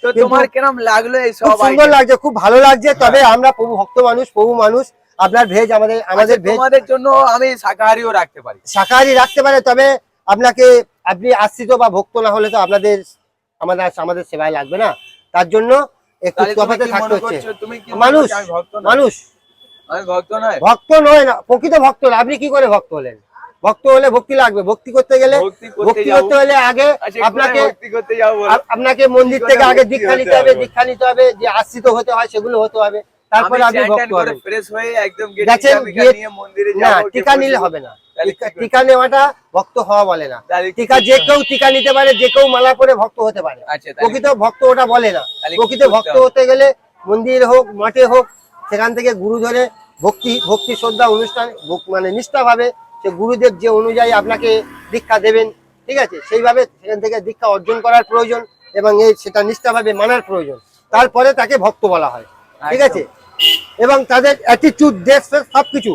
তো তোমার কেমন লাগলো এই খুব সব সুন্দর লাগছে, খুব ভালো লাগছে। তবে আমরা প্রভু ভক্ত মানুষ, প্রভু মানুষ, আপনার ভেজ আমাদের ভেজ তোমাদের জন্য আমি শাকাহারিও রাখতে পারি। শাকাহারি রাখতে পারে, তবে আপনি আশ্রিত বা ভক্ত না হলে তো আমাদের সেবায় লাগবে না। তার জন্য একটু তফাতে থাকতে হচ্ছে। তুমি কি মানুষ মানুষ আমি ভক্ত নয়? ভক্ত নয় না, প্রকৃত ভক্ত না। আপনি কি করে ভক্ত হলেন? ভক্ত হলে ভক্তি লাগবে। ভক্তি করতে গেলে ভক্তি করতে হলে আগে আপনাকে মন্দির থেকে আগে দীক্ষা নিতে হবে, যে আশ্রিত হতে হয় সেগুলো হতে হবে, তারপরে আপনি ভক্ত হবেন। গেছেন না, টিকা নিলে হবে না। টিকা নেওয়াটা ভক্ত হওয়া বলে না। টিকা যে কেউ টিকা নিতে পারে, যে কেউ মালা করে ভক্ত হতে পারে। প্রকৃত ভক্ত ওটা বলে না। প্রকৃত ভক্ত হতে গেলে মন্দির হোক, মঠে হোক, সেখান থেকে গুরু ধরে ভক্তি শ্রদ্ধা অনুষ্ঠান মানে নিষ্ঠা ভাবে সে গুরুদেব যে অনুযায়ী আপনাকে দীক্ষা দেবেন, ঠিক আছে, সেইভাবে সেখান থেকে দীক্ষা অর্জন করার প্রয়োজন এবং সেটা নিষ্ঠা ভাবে মানার প্রয়োজন। তারপরে তাকে ভক্ত বলা হয়, ঠিক আছে। এবং তাদের অ্যাটিটিউড, ড্রেস সবকিছু